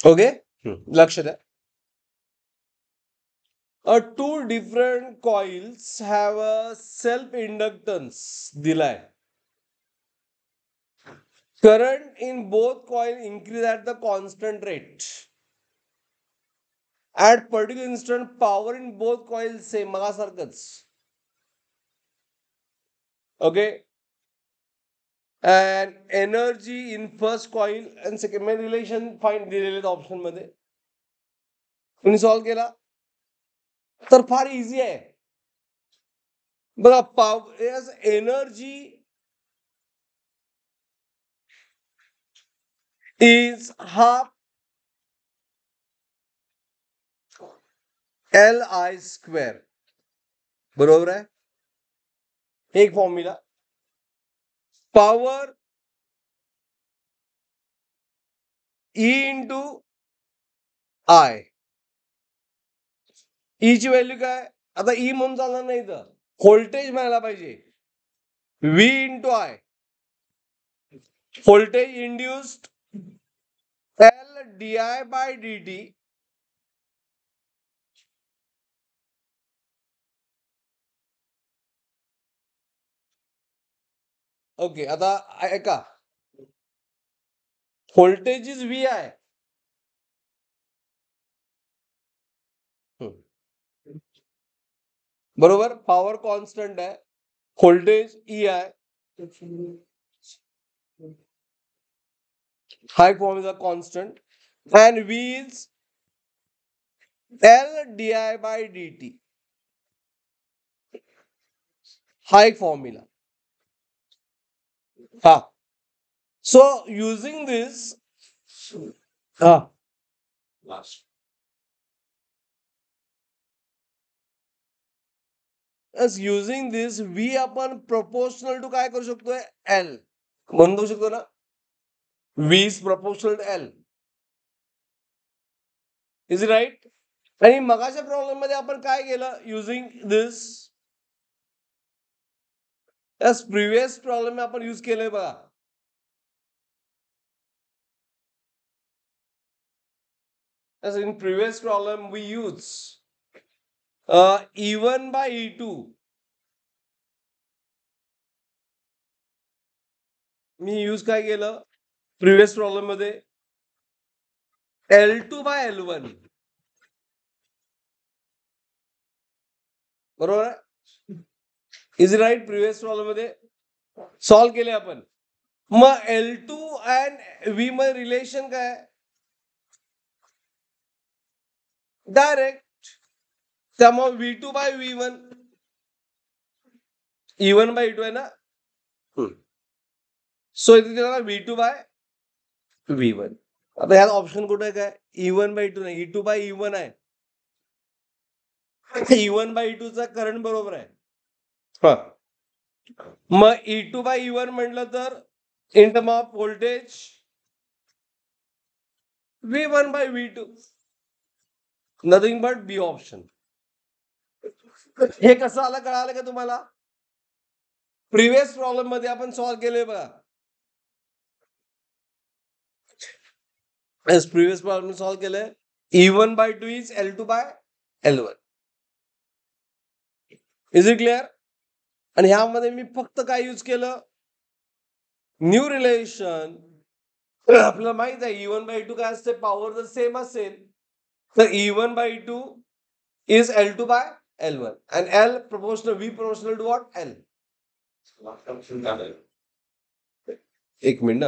Okay, लक्ष द्या. Two different coils have a self-inductance दिलाय. Current in both coils increase at the constant rate. At particular instant, power in both coils same मगासारखंच. Okay. And energy in first coil and second relation find दिलेले option मध्ये. तुम्ही solve केला तर फार easy आहे. बघा, power energy is half Li square. बरोबर आहे. एक formula. Power E into I. E ची व्हॅल्यू काय? आता E म्हणून चालणार नाही, तर व्होल्टेज मिळायला पाहिजे. V into I. Voltage induced L di by dt okay. आता ऐका, व्होल्टेज इज V आहे. बरोबर. पॉवर कॉन्स्टंट आहे. व्होल्टेज E आहे. High form is a constant and V is L di by dt. हा एक फॉर्म्युला. हा. So using this, using this V आपण proportional to काय करू शकतोय? L म्हणू शकतो ना. V is proportional to L. Is it right? आणि मगाच्या प्रॉब्लेम मध्ये आपण काय केलं? युझिंग दिस प्रिव्हियस प्रॉब्लेम आपण यूज केलंय बघा. As in previous problem we use E1 by E2. Me use काय केलं प्रिव्हियस प्रॉब्लेम मध्ये? L2 by L1. बरोबर आहे. Is right. प्रिव्हियस प्रॉब्लेम मध्ये सॉल्व केले आपण. मग L2 अँड V मध्ये रिलेशन काय? डायरेक्ट. त्यामुळे V2 by V1. E1 by E2 आहे ना. सो इथे दिला V2 by V1. आता ह्यात ऑप्शन कुठे आहे? काय E1 by E2 नाही, E2 by E1 आहे. E1 by E2 चा करंट बरोबर आहे. मग E2 by E1 म्हटलं तर in term of voltage V1 by V2. Nothing but B option. हे कसं आलं कळालं का तुम्हाला? प्रिव्हियस प्रॉब्लेम मध्ये आपण सॉल्व केले बघा. प्रिव्हियस प्रॉब्लेम सॉल्व केलंय. E1 by 2 is L2 by L1. Is it clear? आणि ह्यामध्ये मी फक्त काय यूज केलं? New relation. आपल्याला माहित आहे E1 by E2 काय असते? पॉवर जर सेम असेल तर E1 by E2 is L2 by L1 and L proportional V proportional to what? L. एक मिनिट.